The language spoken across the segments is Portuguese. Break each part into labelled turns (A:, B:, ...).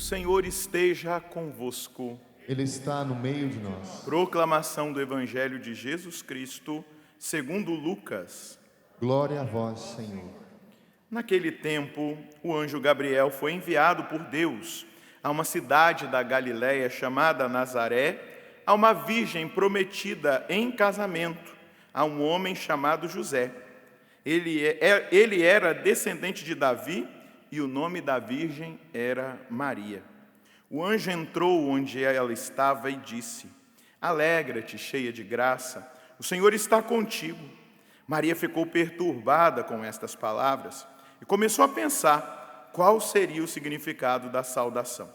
A: Senhor esteja convosco.
B: Ele está no meio de nós.
A: Proclamação do Evangelho de Jesus Cristo, segundo Lucas.
B: Glória a vós, Senhor.
A: Naquele tempo, o anjo Gabriel foi enviado por Deus a uma cidade da Galiléia chamada Nazaré, a uma virgem prometida em casamento a um homem chamado José. Ele era descendente de Davi e o nome da virgem era Maria. O anjo entrou onde ela estava e disse: Alegra-te, cheia de graça, o Senhor está contigo. Maria ficou perturbada com estas palavras e começou a pensar qual seria o significado da saudação.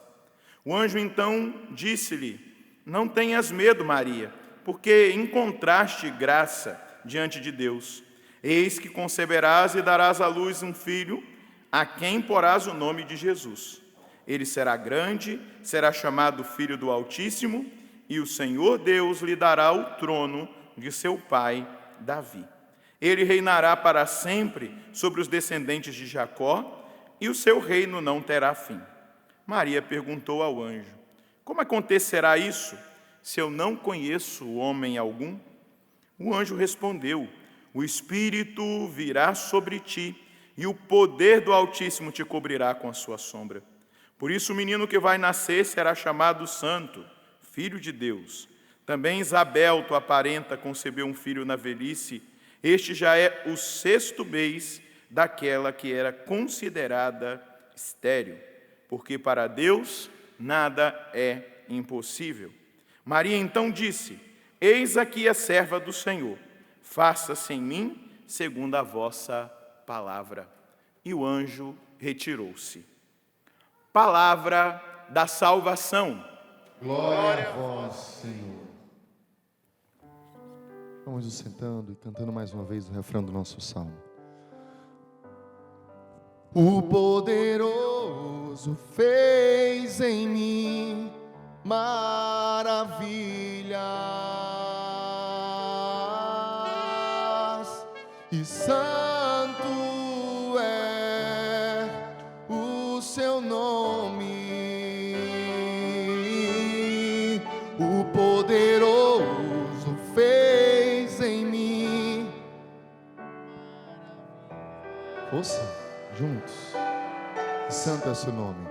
A: O anjo então disse-lhe: Não tenhas medo, Maria, porque encontraste graça diante de Deus. Eis que conceberás e darás à luz um filho, a quem porás o nome de Jesus. Ele será grande, será chamado Filho do Altíssimo, e o Senhor Deus lhe dará o trono de seu pai Davi. Ele reinará para sempre sobre os descendentes de Jacó, e o seu reino não terá fim. Maria perguntou ao anjo: Como acontecerá isso, se eu não conheço homem algum? O anjo respondeu: O Espírito virá sobre ti, e o poder do Altíssimo te cobrirá com a sua sombra. Por isso o menino que vai nascer será chamado Santo, Filho de Deus. Também Isabel, tua parenta, concebeu um filho na velhice. Este já é o 6º mês daquela que era considerada estéril, porque para Deus nada é impossível. Maria então disse: Eis aqui a serva do Senhor, faça-se em mim segundo a vossa palavra. E o anjo retirou-se. Palavra da salvação.
B: Glória a vós, Senhor. Vamos nos sentando e cantando mais uma vez o refrão do nosso salmo. O poderoso fez em mim maravilhas, e santo é o seu nome. O poderoso fez em mim. Força, juntos. Santo é o seu nome.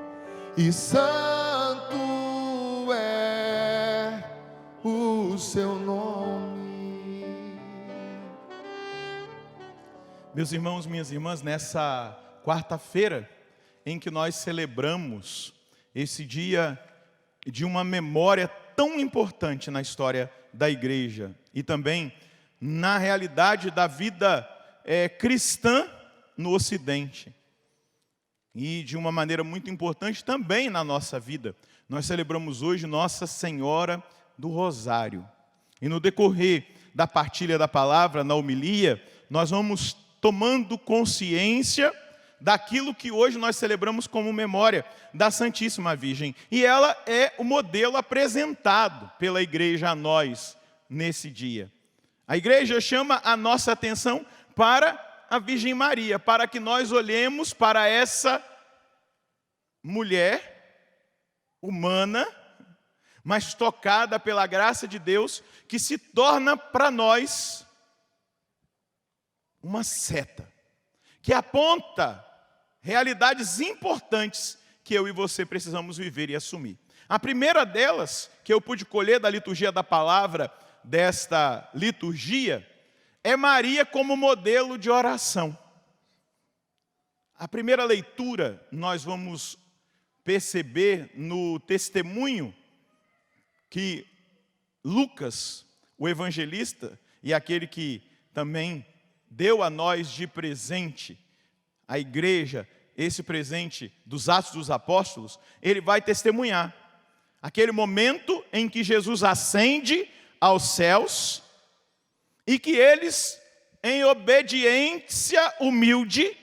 B: E santo é o seu nome.
A: Meus irmãos, minhas irmãs, nessa quarta-feira em que nós celebramos esse dia de uma memória tão importante na história da igreja e também na realidade da vida cristã no Ocidente, e de uma maneira muito importante também na nossa vida. Nós celebramos hoje Nossa Senhora do Rosário. E no decorrer da partilha da palavra, na homilia, nós vamos tomando consciência daquilo que hoje nós celebramos como memória da Santíssima Virgem. E ela é o modelo apresentado pela igreja a nós nesse dia. A igreja chama a nossa atenção para a Virgem Maria, para que nós olhemos para essa mulher humana, mas tocada pela graça de Deus, que se torna para nós uma seta, que aponta realidades importantes que eu e você precisamos viver e assumir. A primeira delas, que eu pude colher da liturgia da palavra, desta liturgia, é Maria como modelo de oração. A primeira leitura nós vamos perceber no testemunho que Lucas, o evangelista, e aquele que também deu a nós de presente a igreja, esse presente dos Atos dos Apóstolos, ele vai testemunhar aquele momento em que Jesus ascende aos céus e que eles, em obediência humilde,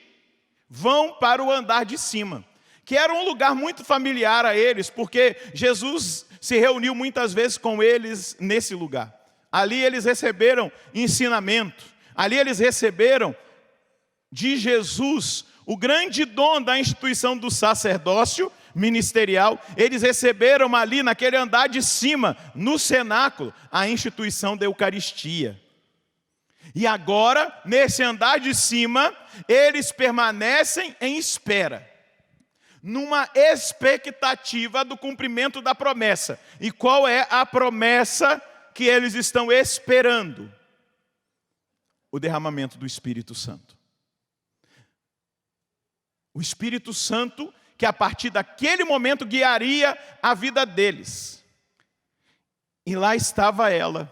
A: vão para o andar de cima, que era um lugar muito familiar a eles, porque Jesus se reuniu muitas vezes com eles nesse lugar. Ali eles receberam ensinamento, ali eles receberam de Jesus o grande dom da instituição do sacerdócio, ministerial, eles receberam ali naquele andar de cima, no cenáculo, a instituição da Eucaristia. E agora, nesse andar de cima, eles permanecem em espera, numa expectativa do cumprimento da promessa. E qual é a promessa que eles estão esperando? O derramamento do Espírito Santo. O Espírito Santo que a partir daquele momento guiaria a vida deles. E lá estava ela.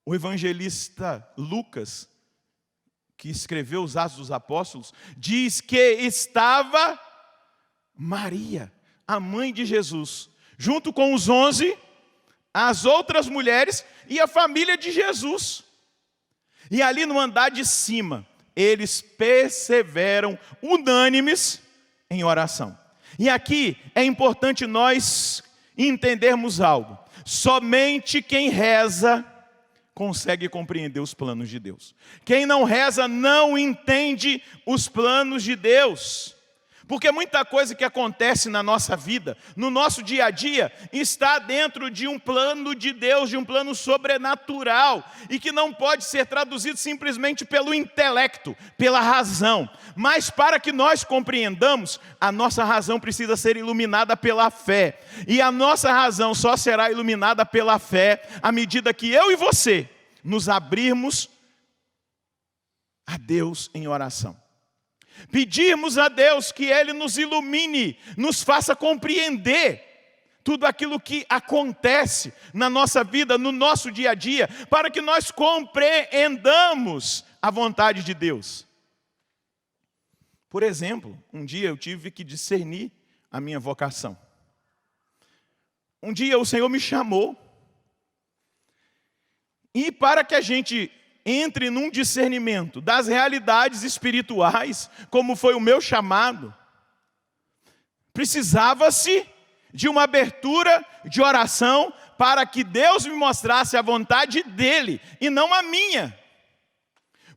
A: O evangelista Lucas, que escreveu os Atos dos Apóstolos, diz que estava Maria, a mãe de Jesus, junto com os 11, as outras mulheres e a família de Jesus. E ali no andar de cima, eles perseveram unânimes em oração. E aqui é importante nós entendermos algo. Somente quem reza consegue compreender os planos de Deus. Quem não reza não entende os planos de Deus. Porque muita coisa que acontece na nossa vida, no nosso dia a dia, está dentro de um plano de Deus, de um plano sobrenatural, e que não pode ser traduzido simplesmente pelo intelecto, pela razão. Mas para que nós compreendamos, a nossa razão precisa ser iluminada pela fé. E a nossa razão só será iluminada pela fé à medida que eu e você nos abrirmos a Deus em oração. Pedirmos a Deus que Ele nos ilumine, nos faça compreender tudo aquilo que acontece na nossa vida, no nosso dia a dia, para que nós compreendamos a vontade de Deus. Por exemplo, um dia eu tive que discernir a minha vocação. Um dia o Senhor me chamou, e para que a gente entre num discernimento das realidades espirituais, como foi o meu chamado, precisava-se de uma abertura de oração para que Deus me mostrasse a vontade dEle e não a minha.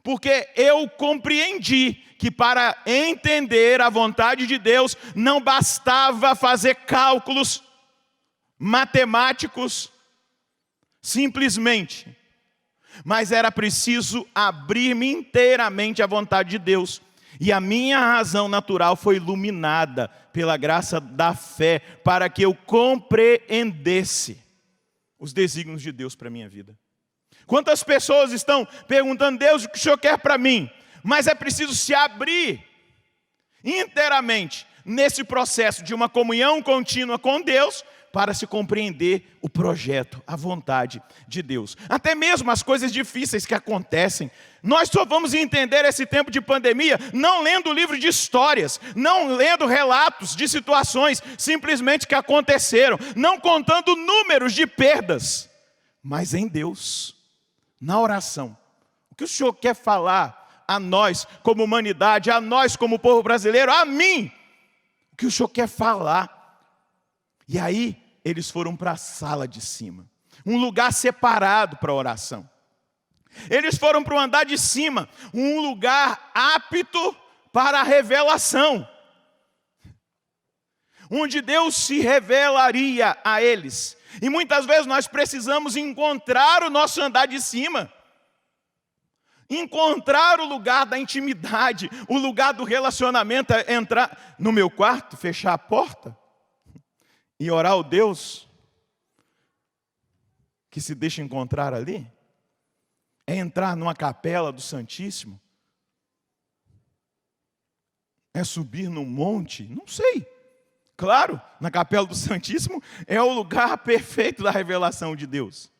A: Porque eu compreendi que para entender a vontade de Deus não bastava fazer cálculos matemáticos simplesmente, mas era preciso abrir-me inteiramente à vontade de Deus. E a minha razão natural foi iluminada pela graça da fé, para que eu compreendesse os desígnios de Deus para a minha vida. Quantas pessoas estão perguntando: Deus, o que o Senhor quer para mim? Mas é preciso se abrir inteiramente nesse processo de uma comunhão contínua com Deus, para se compreender o projeto, a vontade de Deus. Até mesmo as coisas difíceis que acontecem, nós só vamos entender esse tempo de pandemia não lendo livro de histórias, não lendo relatos de situações simplesmente que aconteceram, não contando números de perdas, mas em Deus, na oração. O que o Senhor quer falar a nós como humanidade, a nós como povo brasileiro, a mim? O que o Senhor quer falar? E aí, eles foram para a sala de cima, um lugar separado para a oração. Eles foram para o andar de cima, um lugar apto para a revelação, onde Deus se revelaria a eles. E muitas vezes nós precisamos encontrar o nosso andar de cima, encontrar o lugar da intimidade, o lugar do relacionamento, entrar no meu quarto, fechar a porta e orar ao Deus que se deixa encontrar ali? É entrar numa capela do Santíssimo? É subir num monte? Não sei. Claro, na capela do Santíssimo é o lugar perfeito da revelação de Deus.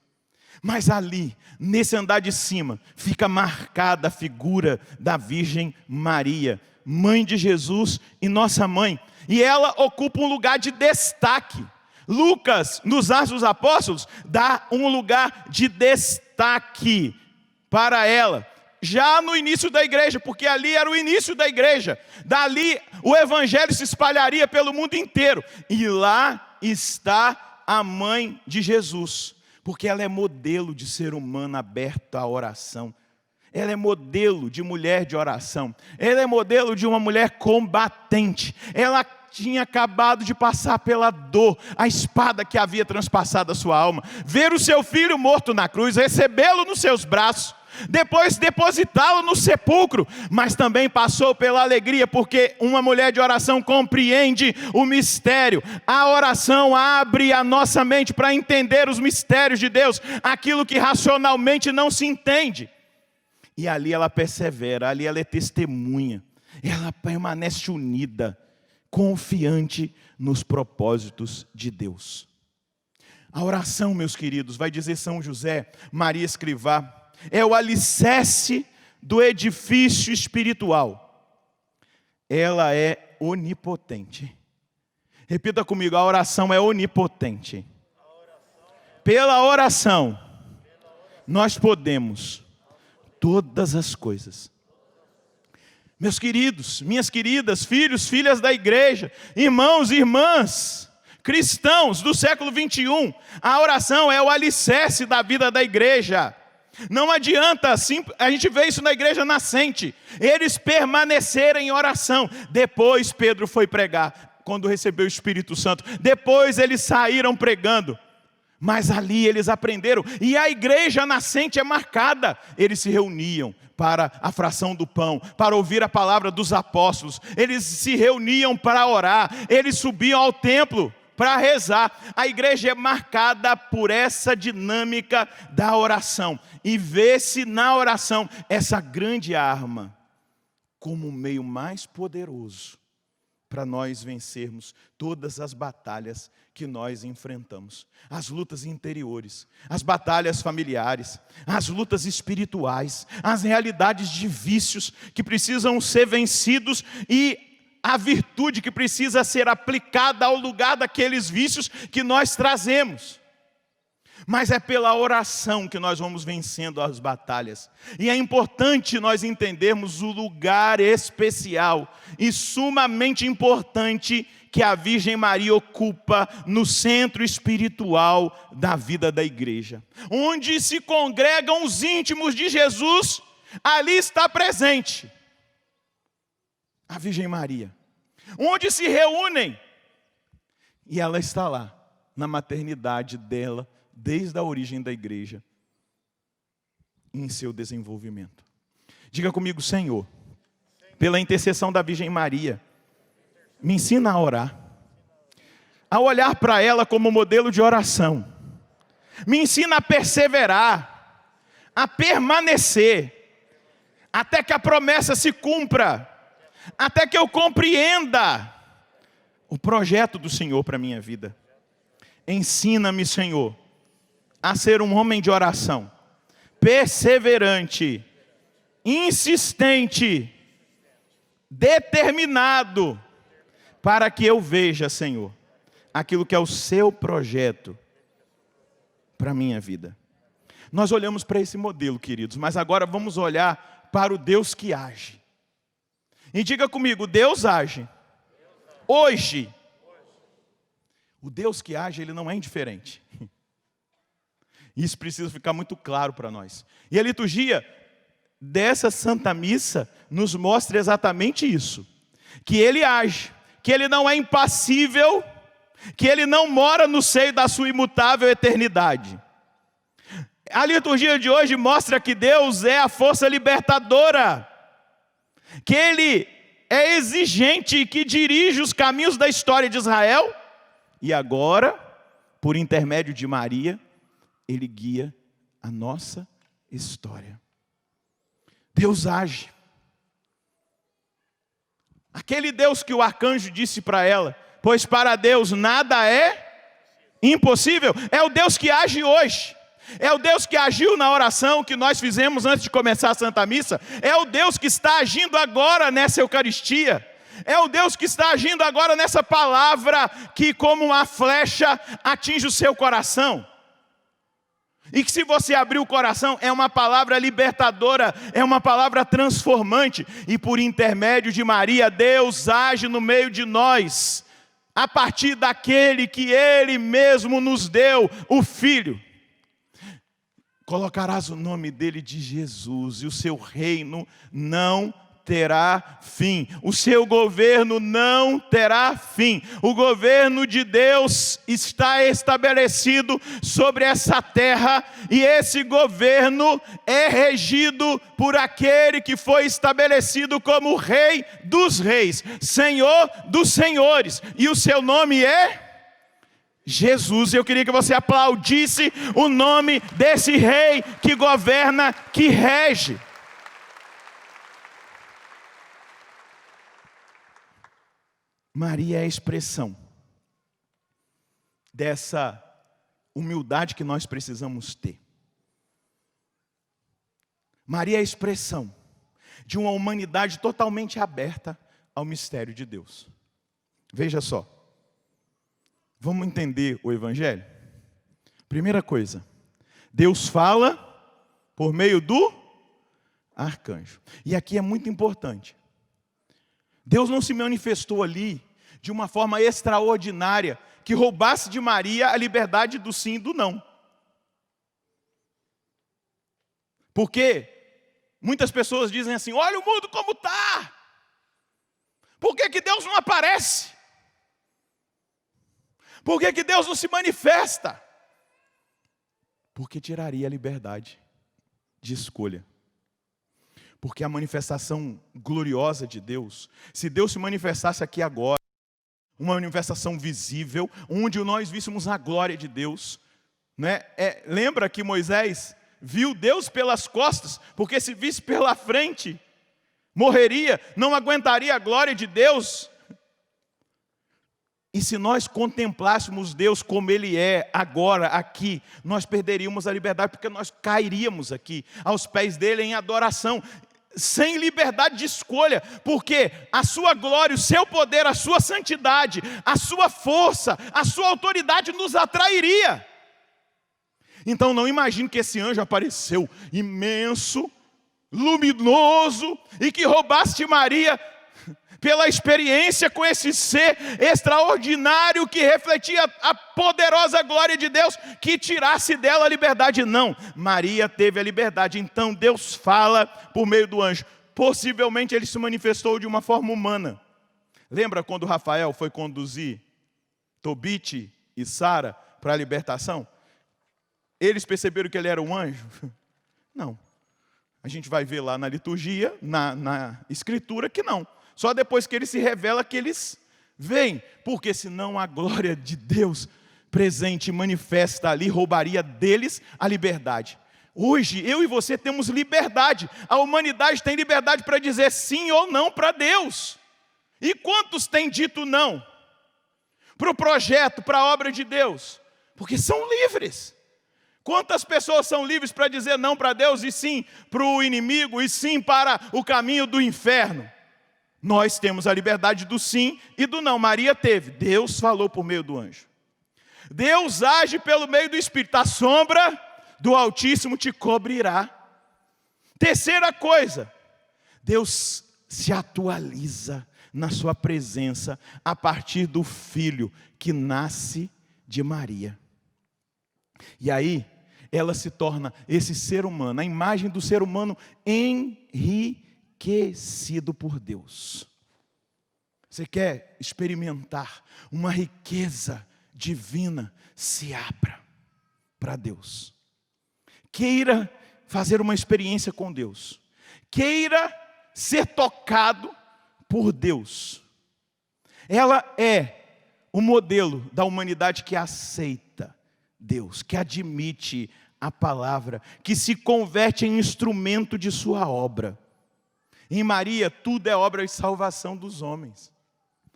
A: Mas ali, nesse andar de cima, fica marcada a figura da Virgem Maria, mãe de Jesus e nossa mãe. E ela ocupa um lugar de destaque. Lucas, nos Atos dos Apóstolos, dá um lugar de destaque para ela. Já no início da igreja, porque ali era o início da igreja. Dali o evangelho se espalharia pelo mundo inteiro. E lá está a mãe de Jesus, porque ela é modelo de ser humano aberto à oração. Ela é modelo de mulher de oração. Ela é modelo de uma mulher combatente. Ela tinha acabado de passar pela dor, a espada que havia transpassado a sua alma, ver o seu filho morto na cruz, recebê-lo nos seus braços, depois depositá-lo no sepulcro, mas também passou pela alegria, porque uma mulher de oração compreende o mistério. A oração abre a nossa mente para entender os mistérios de Deus, aquilo que racionalmente não se entende. E ali ela persevera, ali ela é testemunha, ela permanece unida, confiante nos propósitos de Deus. A oração, meus queridos, vai dizer São José Maria Escrivá, é o alicerce do edifício espiritual. Ela é onipotente. Repita comigo, a oração é onipotente. Pela oração, nós podemos todas as coisas. Meus queridos, minhas queridas, filhos, filhas da igreja, irmãos e irmãs, cristãos do século 21, a oração é o alicerce da vida da igreja. Não adianta, assim, a gente vê isso na igreja nascente, eles permanecerem em oração. Depois Pedro foi pregar, quando recebeu o Espírito Santo. Depois eles saíram pregando, mas ali eles aprenderam. E a igreja nascente é marcada. Eles se reuniam para a fração do pão, para ouvir a palavra dos apóstolos. Eles se reuniam para orar, eles subiam ao templo para rezar. A igreja é marcada por essa dinâmica da oração. E vê-se na oração essa grande arma como o meio mais poderoso para nós vencermos todas as batalhas que nós enfrentamos. As lutas interiores, as batalhas familiares, as lutas espirituais, as realidades de vícios que precisam ser vencidos e a virtude que precisa ser aplicada ao lugar daqueles vícios que nós trazemos. Mas é pela oração que nós vamos vencendo as batalhas. E é importante nós entendermos o lugar especial e sumamente importante que a Virgem Maria ocupa no centro espiritual da vida da igreja. Onde se congregam os íntimos de Jesus, ali está presente a Virgem Maria. Onde se reúnem, e ela está lá, na maternidade dela, desde a origem da igreja, em seu desenvolvimento. Diga comigo, Senhor, pela intercessão da Virgem Maria, me ensina a orar, a olhar para ela como modelo de oração, me ensina a perseverar, a permanecer, até que a promessa se cumpra, até que eu compreenda o projeto do Senhor para a minha vida. Ensina-me, Senhor, a ser um homem de oração, perseverante, insistente, determinado, para que eu veja, Senhor, aquilo que é o seu projeto para a minha vida. Nós olhamos para esse modelo, queridos, mas agora vamos olhar para o Deus que age. E diga comigo, Deus age. Hoje. O Deus que age, Ele não é indiferente. Isso precisa ficar muito claro para nós. E a liturgia dessa Santa Missa nos mostra exatamente isso. Que Ele age, que Ele não é impassível, que Ele não mora no seio da sua imutável eternidade. A liturgia de hoje mostra que Deus é a força libertadora, que Ele é exigente e que dirige os caminhos da história de Israel, e agora, por intermédio de Maria, Ele guia a nossa história. Deus age. Aquele Deus que o arcanjo disse para ela, pois para Deus nada é impossível, é o Deus que age hoje. É o Deus que agiu na oração que nós fizemos antes de começar a Santa Missa. É o Deus que está agindo agora nessa Eucaristia. É o Deus que está agindo agora nessa palavra que, como uma flecha, atinge o seu coração. E que, se você abrir o coração, é uma palavra libertadora, é uma palavra transformante. E por intermédio de Maria, Deus age no meio de nós, a partir daquele que Ele mesmo nos deu, o Filho. Colocarás o nome dele de Jesus, e o seu reino não terá fim. O seu governo não terá fim. O governo de Deus está estabelecido sobre essa terra, e esse governo é regido por aquele que foi estabelecido como Rei dos Reis, Senhor dos Senhores, e o seu nome é Jesus. Eu queria que você aplaudisse o nome desse rei que governa, que rege. Maria é a expressão dessa humildade que nós precisamos ter. Maria é a expressão de uma humanidade totalmente aberta ao mistério de Deus. Veja só, vamos entender o Evangelho? Primeira coisa, Deus fala por meio do arcanjo. E aqui é muito importante. Deus não se manifestou ali de uma forma extraordinária que roubasse de Maria a liberdade do sim e do não. Porque muitas pessoas dizem assim: olha o mundo como está. Por que Deus não aparece? Por que Deus não se manifesta? Porque tiraria a liberdade de escolha. Porque a manifestação gloriosa de Deus, se Deus se manifestasse aqui agora, uma manifestação visível, onde nós víssemos a glória de Deus, né? Lembra que Moisés viu Deus pelas costas, porque se visse pela frente, morreria, não aguentaria a glória de Deus. E se nós contemplássemos Deus como Ele é agora, aqui, nós perderíamos a liberdade, porque nós cairíamos aqui, aos pés dEle em adoração, sem liberdade de escolha, porque a sua glória, o seu poder, a sua santidade, a sua força, a sua autoridade nos atrairia. Então não imagine que esse anjo apareceu imenso, luminoso, e que roubasse de Maria pela experiência com esse ser extraordinário que refletia a poderosa glória de Deus, que tirasse dela a liberdade. Não, Maria teve a liberdade. Então Deus fala por meio do anjo. Possivelmente ele se manifestou de uma forma humana. Lembra quando Rafael foi conduzir Tobit e Sara para a libertação? Eles perceberam que ele era um anjo? Não. A gente vai ver lá na liturgia, na escritura, que não. Só depois que ele se revela que eles veem. Porque senão a glória de Deus presente e manifesta ali roubaria deles a liberdade. Hoje, eu e você temos liberdade. A humanidade tem liberdade para dizer sim ou não para Deus. E quantos têm dito não para o projeto, para a obra de Deus? Porque são livres. Quantas pessoas são livres para dizer não para Deus e sim para o inimigo e sim para o caminho do inferno? Nós temos a liberdade do sim e do não. Maria teve. Deus falou por meio do anjo. Deus age pelo meio do Espírito. A sombra do Altíssimo te cobrirá. Terceira coisa, Deus se atualiza na sua presença a partir do Filho que nasce de Maria. E aí, ela se torna esse ser humano, a imagem do ser humano enriquecido por Deus. Você quer experimentar uma riqueza divina? Se abra para Deus. Queira fazer uma experiência com Deus. Queira ser tocado por Deus. Ela é o modelo da humanidade que aceita Deus, que admite a palavra, que se converte em instrumento de sua obra. Em Maria, tudo é obra de salvação dos homens.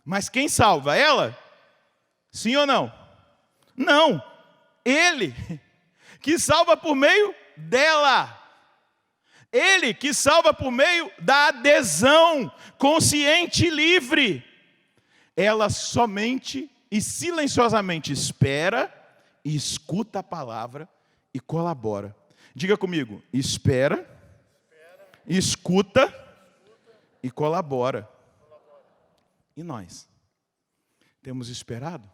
A: Mas quem salva? Ela? Sim ou não? Não. Ele, que salva por meio dela. Ele que salva por meio da adesão consciente e livre. Ela somente e silenciosamente espera e escuta a palavra e colabora. Diga comigo: espera, escuta e colabora. E nós? Temos esperado?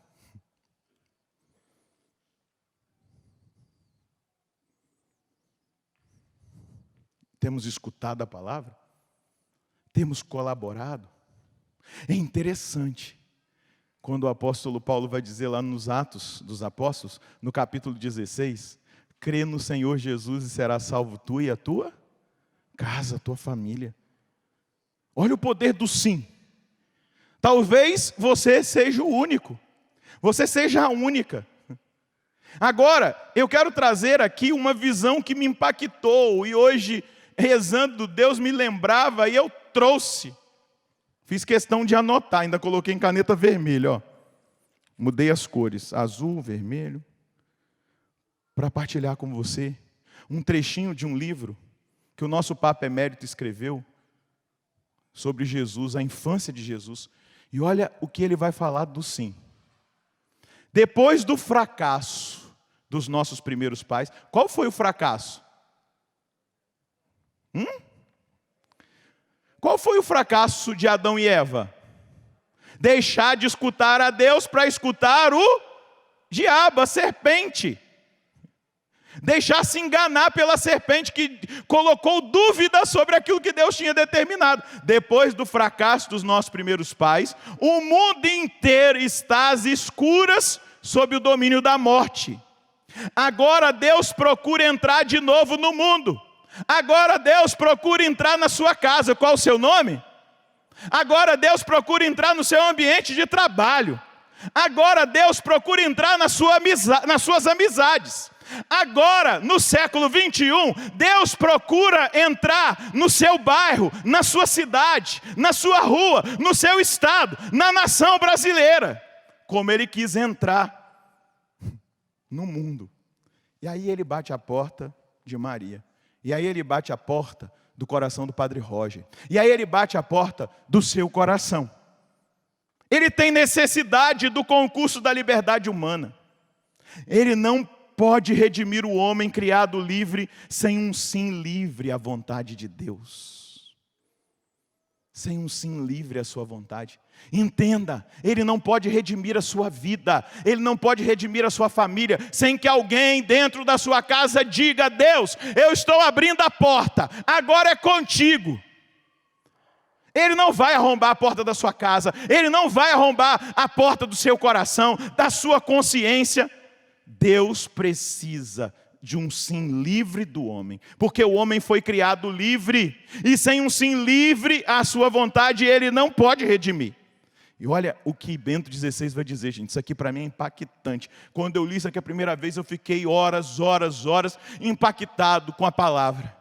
A: Temos escutado a palavra? temos colaborado. É interessante quando o apóstolo Paulo vai dizer lá nos Atos dos Apóstolos, no capítulo 16, crê no Senhor Jesus e será salvo tu e a tua casa, a tua família. Olha o poder do sim. Talvez você seja o único, você seja a única. Agora, eu quero trazer aqui uma visão que me impactou, e hoje, rezando, Deus me lembrava e eu trouxe. Fiz questão de anotar, ainda coloquei em caneta vermelha, ó. Mudei as cores, azul, vermelho, para partilhar com você um trechinho de um livro que o nosso Papa Emérito escreveu sobre Jesus, a infância de Jesus. E olha o que ele vai falar do sim. Depois do fracasso dos nossos primeiros pais, qual foi o fracasso? Qual foi o fracasso de Adão e Eva? Deixar de escutar a Deus para escutar o diabo, a serpente. Deixar se enganar pela serpente que colocou dúvida sobre aquilo que Deus tinha determinado. Depois do fracasso dos nossos primeiros pais, o mundo inteiro está às escuras sob o domínio da morte. Agora Deus procura entrar de novo no mundo. Agora Deus procura entrar na sua casa. Qual o seu nome? Agora Deus procura entrar no seu ambiente de trabalho. Agora Deus procura entrar nas suas amizades. Agora, no século 21, Deus procura entrar no seu bairro, na sua cidade, na sua rua, no seu estado, na nação brasileira, como Ele quis entrar no mundo. E aí Ele bate a porta de Maria. E aí Ele bate a porta do coração do Padre Roger. E aí Ele bate a porta do seu coração. Ele tem necessidade do concurso da liberdade humana. Ele não pode redimir o homem criado livre sem um sim livre à vontade de Deus. Sem um sim livre à sua vontade. Entenda, Ele não pode redimir a sua vida, Ele não pode redimir a sua família, sem que alguém dentro da sua casa diga: Deus, eu estou abrindo a porta, agora é contigo. Ele não vai arrombar a porta da sua casa, Ele não vai arrombar a porta do seu coração, da sua consciência. Deus precisa de um sim livre do homem, porque o homem foi criado livre, e sem um sim livre à sua vontade, Ele não pode redimir. E olha o que Bento XVI vai dizer, gente, isso aqui para mim é impactante. Quando eu li isso aqui a primeira vez, eu fiquei horas impactado com a palavra.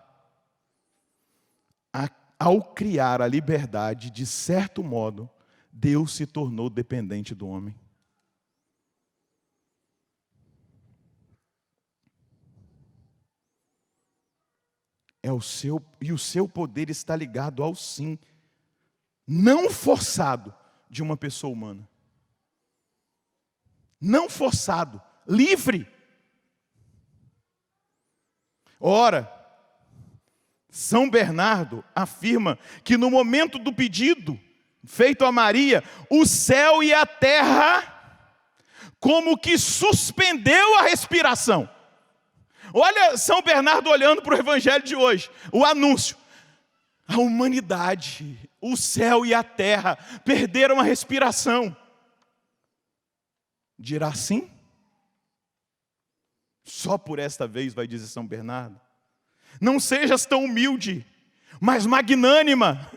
A: Ao criar a liberdade, de certo modo, Deus se tornou dependente do homem. E o seu poder está ligado ao sim, não forçado, de uma pessoa humana. Não forçado, livre. Ora, São Bernardo afirma que no momento do pedido feito a Maria, o céu e a terra como que suspendeu a respiração. Olha São Bernardo olhando para o evangelho de hoje, o anúncio. A humanidade, o céu e a terra perderam a respiração. Dirá sim? Só por esta vez, vai dizer São Bernardo. Não sejas tão humilde, mas magnânima.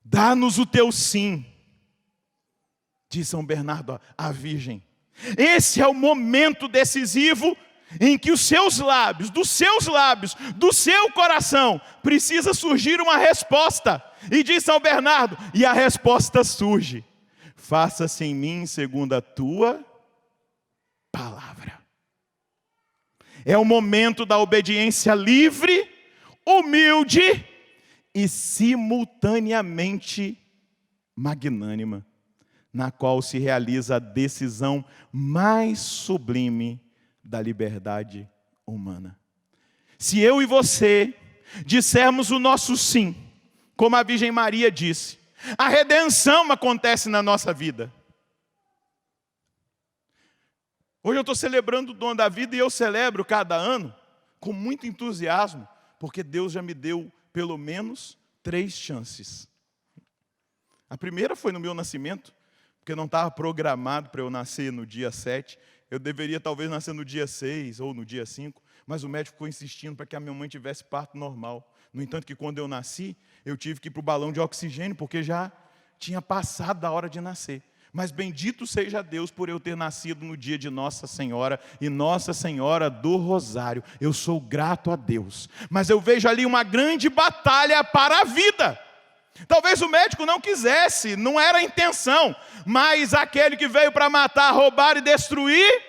A: Dá-nos o teu sim, diz São Bernardo à Virgem. Esse é o momento decisivo em que os seus lábios, dos seus lábios, do seu coração, precisa surgir uma resposta. E diz São Bernardo, e a resposta surge: faça-se em mim segundo a tua palavra. É o momento da obediência livre, humilde e simultaneamente magnânima, na qual se realiza a decisão mais sublime da liberdade humana. Se eu e você dissermos o nosso sim, como a Virgem Maria disse, a redenção acontece na nossa vida. Hoje eu estou celebrando o dom da vida, e eu celebro cada ano com muito entusiasmo, porque Deus já me deu pelo menos 3 chances. A primeira foi no meu nascimento, porque não estava programado para eu nascer no dia 7. Eu deveria talvez nascer no dia 6 ou no dia 5, mas o médico ficou insistindo para que a minha mãe tivesse parto normal. No entanto, que quando eu nasci, eu tive que ir para o balão de oxigênio, porque já tinha passado da hora de nascer. Mas bendito seja Deus por eu ter nascido no dia de Nossa Senhora e Nossa Senhora do Rosário. Eu sou grato a Deus. Mas eu vejo ali uma grande batalha para a vida. Talvez o médico não quisesse, não era a intenção, mas aquele que veio para matar, roubar e destruir,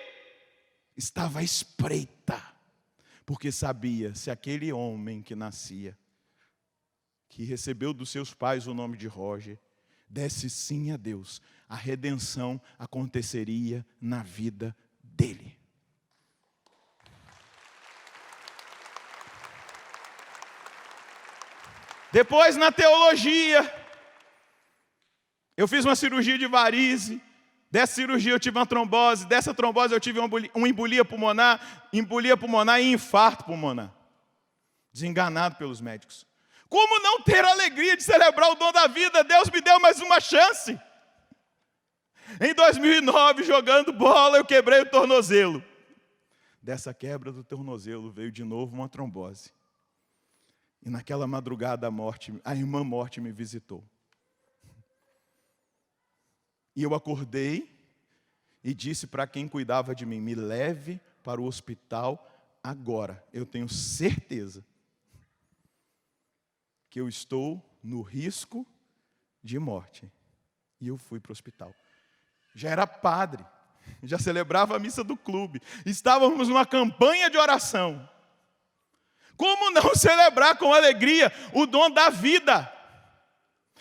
A: estava à espreita, porque sabia, se aquele homem que nascia, que recebeu dos seus pais o nome de Roger, desse sim a Deus, a redenção aconteceria na vida dele. Depois, na teologia, eu fiz uma cirurgia de varize. Dessa cirurgia eu tive uma trombose. Dessa trombose eu tive uma embolia pulmonar e infarto pulmonar. Desenganado pelos médicos. Como não ter alegria de celebrar o dom da vida? Deus me deu mais uma chance. Em 2009, jogando bola, eu quebrei o tornozelo. Dessa quebra do tornozelo veio de novo uma trombose. E naquela madrugada a irmã morte me visitou. E eu acordei e disse para quem cuidava de mim, me leve para o hospital agora. Eu tenho certeza que eu estou no risco de morte. E eu fui para o hospital. Já era padre, já celebrava a missa do clube. Estávamos numa campanha de oração. Como não celebrar com alegria o dom da vida?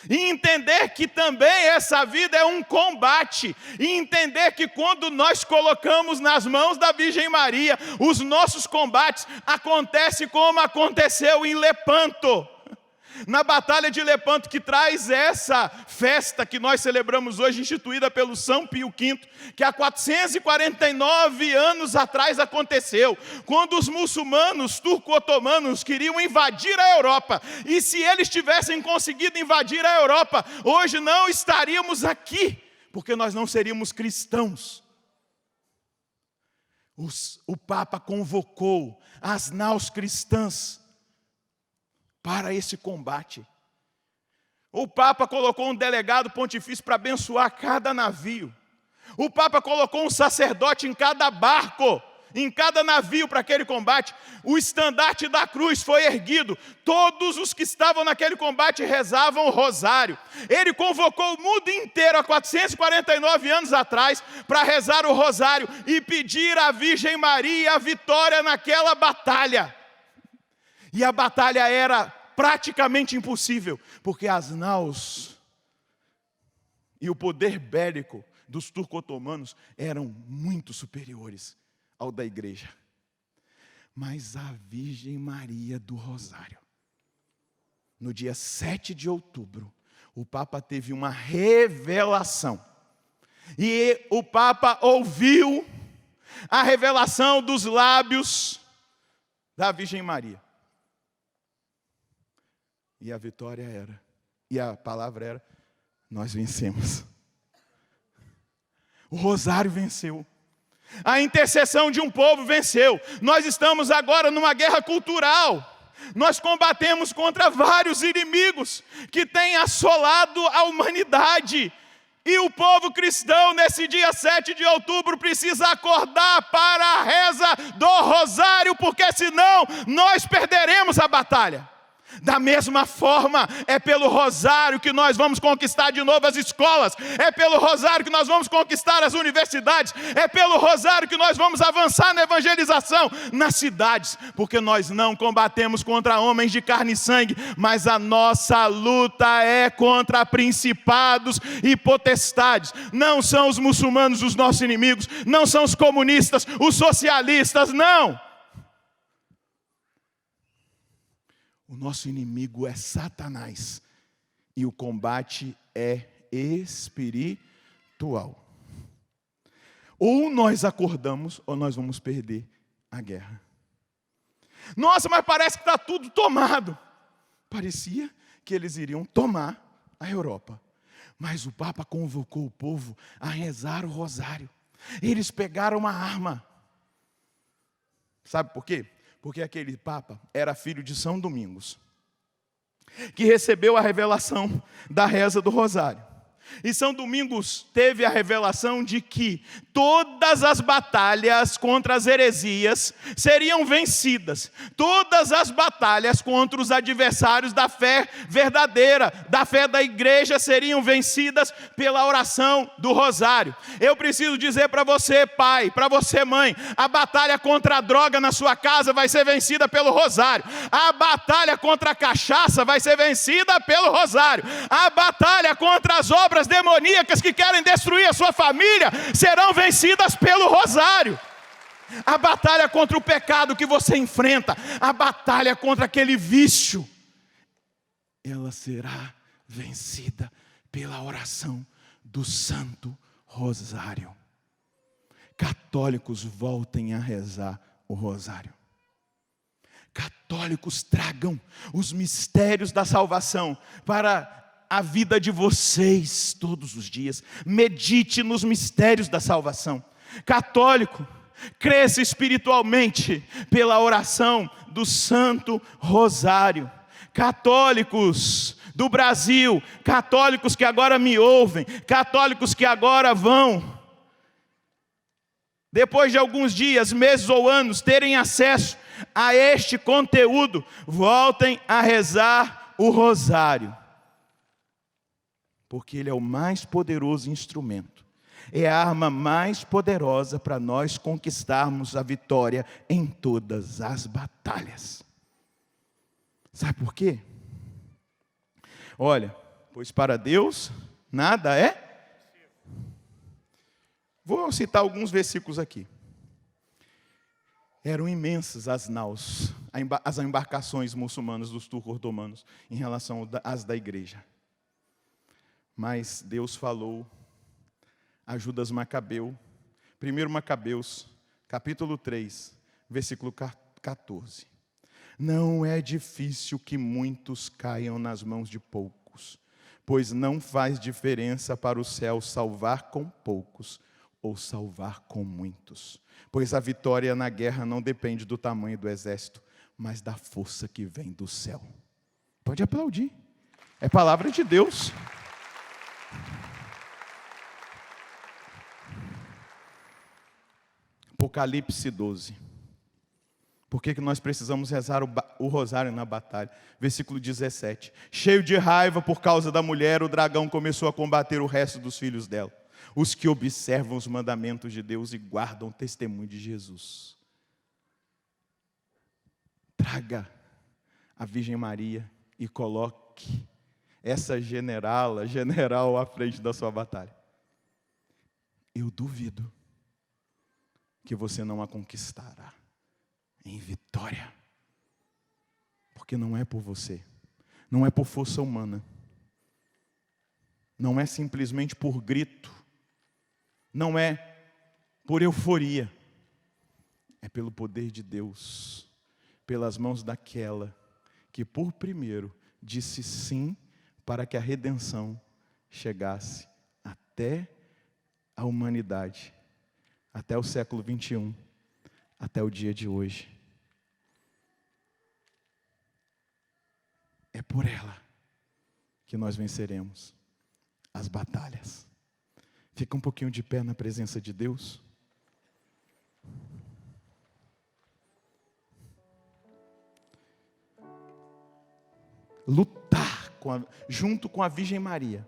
A: E entender que também essa vida é um combate. E entender que quando nós colocamos nas mãos da Virgem Maria, os nossos combates acontecem como aconteceu em Lepanto. Na Batalha de Lepanto, que traz essa festa que nós celebramos hoje, instituída pelo São Pio V, que há 449 anos atrás aconteceu, quando os muçulmanos turco-otomanos queriam invadir a Europa. E se eles tivessem conseguido invadir a Europa, hoje não estaríamos aqui, porque nós não seríamos cristãos. O Papa convocou as naus cristãs para esse combate. O Papa colocou um delegado pontifício para abençoar cada navio. O Papa colocou um sacerdote em cada barco, em cada navio para aquele combate. O estandarte da cruz foi erguido. Todos os que estavam naquele combate rezavam o rosário. Ele convocou o mundo inteiro há 449 anos atrás para rezar o rosário e pedir à Virgem Maria a vitória naquela batalha. E a batalha era praticamente impossível, porque as naus e o poder bélico dos turco-otomanos eram muito superiores ao da igreja. Mas a Virgem Maria do Rosário, no dia 7 de outubro, o Papa teve uma revelação. E o Papa ouviu a revelação dos lábios da Virgem Maria. E a vitória era, e a palavra era, nós vencemos. O rosário venceu. A intercessão de um povo venceu. Nós estamos agora numa guerra cultural. Nós combatemos contra vários inimigos que têm assolado a humanidade. E o povo cristão, nesse dia 7 de outubro, precisa acordar para a reza do rosário, porque senão nós perderemos a batalha. Da mesma forma, é pelo rosário que nós vamos conquistar de novo as escolas, é pelo rosário que nós vamos conquistar as universidades, é pelo rosário que nós vamos avançar na evangelização nas cidades, porque nós não combatemos contra homens de carne e sangue, mas a nossa luta é contra principados e potestades. Não são os muçulmanos os nossos inimigos, não são os comunistas, os socialistas, não. O nosso inimigo é Satanás e o combate é espiritual. Ou nós acordamos ou nós vamos perder a guerra. Nossa, mas parece que está tudo tomado. Parecia que eles iriam tomar a Europa. Mas o Papa convocou o povo a rezar o rosário. Eles pegaram uma arma. Sabe por quê? Porque aquele Papa era filho de São Domingos, que recebeu a revelação da reza do rosário. E São Domingos teve a revelação de que todas as batalhas contra as heresias seriam vencidas. Todas as batalhas contra os adversários da fé verdadeira, da fé da igreja, seriam vencidas pela oração do rosário. Eu preciso dizer para você, pai, para você, mãe, a batalha contra a droga na sua casa vai ser vencida pelo rosário. A batalha contra a cachaça vai ser vencida pelo rosário. A batalha contra as obras demoníacas que querem destruir a sua família serão vencidas pelo rosário. A batalha contra o pecado que você enfrenta, a batalha contra aquele vício, ela será vencida pela oração do Santo Rosário. Católicos, voltem a rezar o rosário. Católicos, tragam os mistérios da salvação para a vida de vocês todos os dias. Medite nos mistérios da salvação. Católico, cresça espiritualmente pela oração do Santo Rosário. Católicos do Brasil, católicos que agora me ouvem, católicos que agora vão, depois de alguns dias, meses ou anos, terem acesso a este conteúdo, voltem a rezar o rosário. Porque ele é o mais poderoso instrumento. É a arma mais poderosa para nós conquistarmos a vitória em todas as batalhas. Sabe por quê? Olha, pois para Deus nada é. Vou citar alguns versículos aqui. Eram imensas as naus, as embarcações muçulmanas dos turcos otomanos em relação às da igreja. Mas Deus falou a Judas Macabeu, 1 Macabeus, capítulo 3, versículo 14. Não é difícil que muitos caiam nas mãos de poucos, pois não faz diferença para o céu salvar com poucos ou salvar com muitos. Pois a vitória na guerra não depende do tamanho do exército, mas da força que vem do céu. Pode aplaudir, é palavra de Deus. Apocalipse 12. Por que nós precisamos rezar o rosário na batalha? Versículo 17. Cheio de raiva por causa da mulher, o dragão começou a combater o resto dos filhos dela, os que observam os mandamentos de Deus e guardam o testemunho de Jesus. Traga a Virgem Maria e coloque essa general à frente da sua batalha. Eu duvido que você não a conquistará em vitória. Porque não é por você, não é por força humana, não é simplesmente por grito, não é por euforia, é pelo poder de Deus, pelas mãos daquela que por primeiro disse sim para que a redenção chegasse até a humanidade, até o século 21, até o dia de hoje. É por ela que nós venceremos as batalhas. Fica um pouquinho de pé na presença de Deus. Lutar junto com a Virgem Maria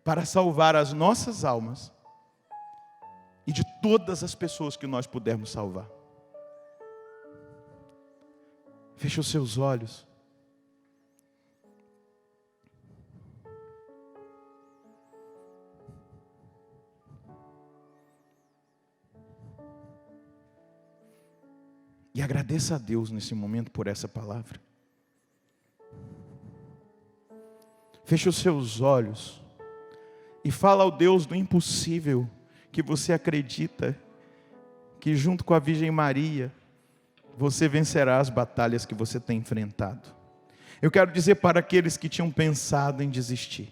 A: para salvar as nossas almas e de todas as pessoas que nós pudermos salvar. Feche os seus olhos. E agradeça a Deus nesse momento por essa palavra. Feche os seus olhos e fala ao Deus do impossível, que você acredita que junto com a Virgem Maria você vencerá as batalhas que você tem enfrentado. Eu quero dizer para aqueles que tinham pensado em desistir: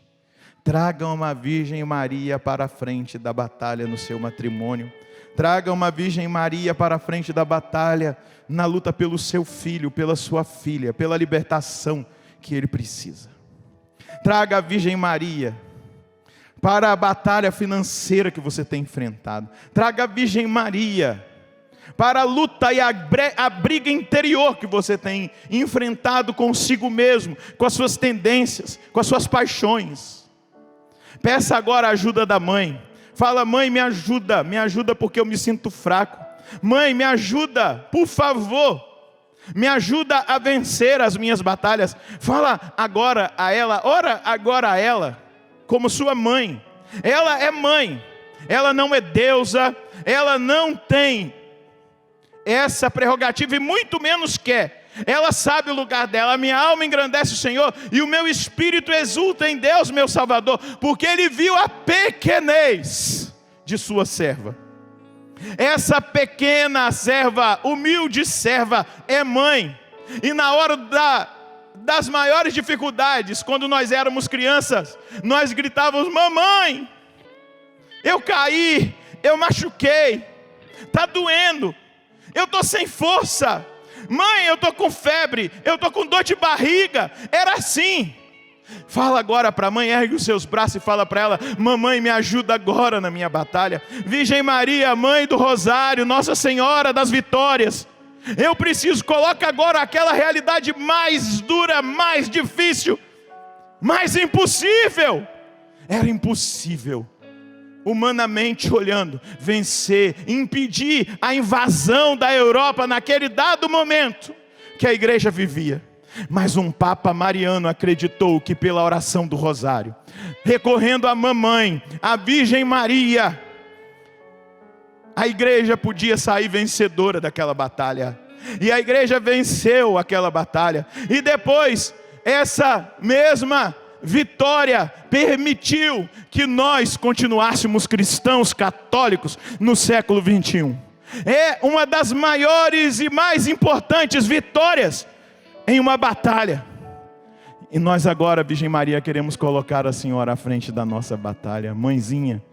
A: tragam uma Virgem Maria para a frente da batalha no seu matrimônio. Traga uma Virgem Maria para a frente da batalha na luta pelo seu filho, pela sua filha, pela libertação que ele precisa. Traga a Virgem Maria para a batalha financeira que você tem enfrentado. Traga a Virgem Maria para a luta e a briga interior que você tem enfrentado consigo mesmo, com as suas tendências, com as suas paixões. Peça agora a ajuda da mãe. Fala: mãe, me ajuda porque eu me sinto fraco. Mãe, me ajuda, por favor, me ajuda a vencer as minhas batalhas. Fala agora a ela, ora agora a ela, como sua mãe. Ela é mãe, ela não é deusa, ela não tem essa prerrogativa e muito menos quer. Ela sabe o lugar dela. A minha alma engrandece o Senhor e o meu espírito exulta em Deus, meu Salvador, porque Ele viu a pequenez de sua serva. Essa pequena serva, humilde serva, é mãe. E na hora das maiores dificuldades, quando nós éramos crianças, nós gritávamos: mamãe, eu caí, eu machuquei, está doendo, eu estou sem força. Mãe, eu estou com febre, eu estou com dor de barriga. Era assim. Fala agora para a mãe, ergue os seus braços e fala para ela: mamãe, me ajuda agora na minha batalha. Virgem Maria, mãe do Rosário, Nossa Senhora das Vitórias, eu preciso, coloca agora aquela realidade mais dura, mais difícil, mais impossível. Era impossível, humanamente olhando, vencer, impedir a invasão da Europa naquele dado momento que a igreja vivia. Mas um Papa Mariano acreditou que pela oração do Rosário, recorrendo à mamãe, a Virgem Maria, a igreja podia sair vencedora daquela batalha. E a igreja venceu aquela batalha. E depois, essa mesma vitória permitiu que nós continuássemos cristãos católicos no século 21. É uma das maiores e mais importantes vitórias em uma batalha. E nós agora, Virgem Maria, queremos colocar a Senhora à frente da nossa batalha. Mãezinha,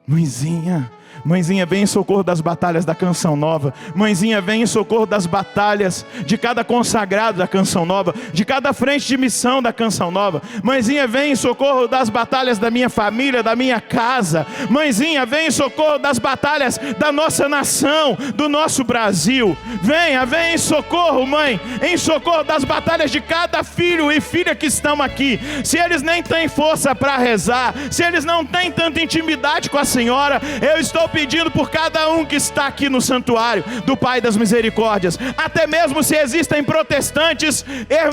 A: mãezinha, mãezinha, vem em socorro das batalhas da Canção Nova. Mãezinha, vem em socorro das batalhas de cada consagrado da Canção Nova, de cada frente de missão da Canção Nova. Mãezinha, vem em socorro das batalhas da minha família, da minha casa. Mãezinha, vem em socorro das batalhas da nossa nação, do nosso Brasil. Venha, vem em socorro, mãe, em socorro das batalhas de cada filho e filha que estão aqui. Se eles nem têm força para rezar, se eles não têm tanta intimidade com a Senhora, eu estou pedindo por cada um que está aqui no santuário do Pai das Misericórdias. Até mesmo se existem protestantes,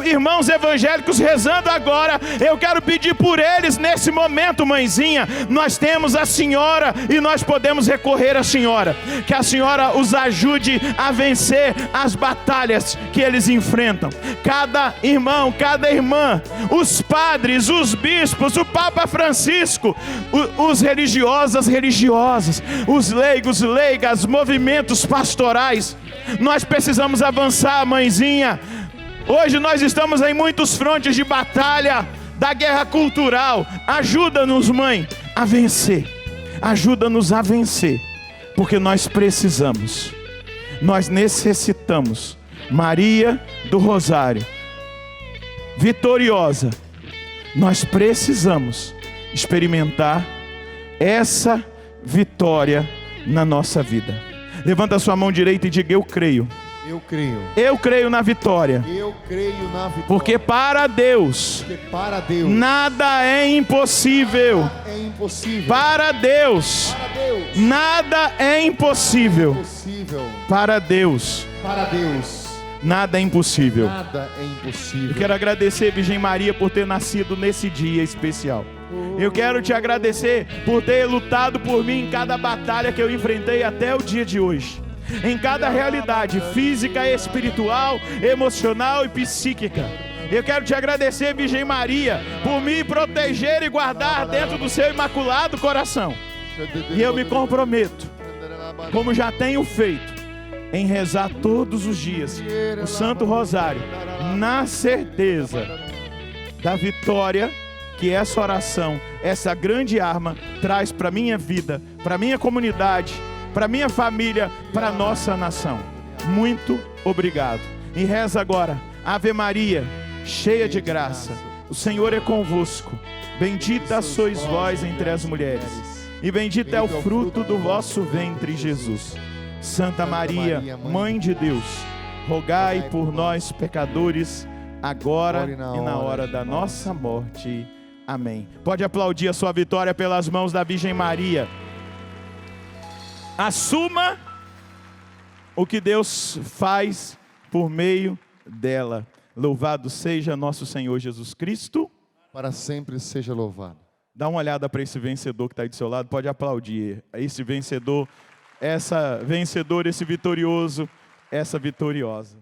A: irmãos evangélicos rezando agora, eu quero pedir por eles nesse momento, mãezinha. Nós temos a Senhora e nós podemos recorrer à Senhora. Que a Senhora os ajude a vencer as batalhas que eles enfrentam. Cada irmão, cada irmã, os padres, os bispos, o Papa Francisco, os religiosos, as religiosas, os leigos, leigas, movimentos pastorais. Nós precisamos avançar, mãezinha. Hoje nós estamos em muitos frontes de batalha da guerra cultural. Ajuda-nos, mãe, a vencer. Ajuda-nos a vencer, porque nós precisamos, nós necessitamos. Maria do Rosário, vitoriosa, nós precisamos experimentar essa vitória na nossa vida. Levanta a sua mão direita e diga: eu creio.
B: Eu creio.
A: Eu creio na vitória.
B: Eu creio na vitória.
A: Porque para Deus, nada é impossível.
B: Nada é impossível.
A: Para Deus, nada é impossível. Para Deus, nada é impossível.
B: Nada é impossível.
A: Eu quero agradecer, Virgem Maria, por ter nascido nesse dia especial. Eu quero te agradecer por ter lutado por mim em cada batalha que eu enfrentei até o dia de hoje. Em cada realidade física, espiritual, emocional e psíquica. Eu quero te agradecer, Virgem Maria, por me proteger e guardar dentro do seu imaculado coração. E eu me comprometo, como já tenho feito, em rezar todos os dias o Santo Rosário na certeza da vitória que essa oração, essa grande arma, traz para a minha vida, para a minha comunidade, para a minha família, para a nossa nação. Muito obrigado. E reza agora, Ave Maria, cheia de graça, o Senhor é convosco. Bendita sois vós entre as mulheres, e bendito é o fruto do vosso ventre, Jesus. Santa Maria, Mãe de Deus, rogai por nós, pecadores, agora e na hora da nossa morte. Amém. Pode aplaudir a sua vitória pelas mãos da Virgem Maria. Assuma o que Deus faz por meio dela. Louvado seja nosso Senhor Jesus Cristo.
B: Para sempre seja louvado.
A: Dá uma olhada para esse vencedor que está aí do seu lado. Pode aplaudir. Esse vencedor, essa vencedora, esse vitorioso, essa vitoriosa.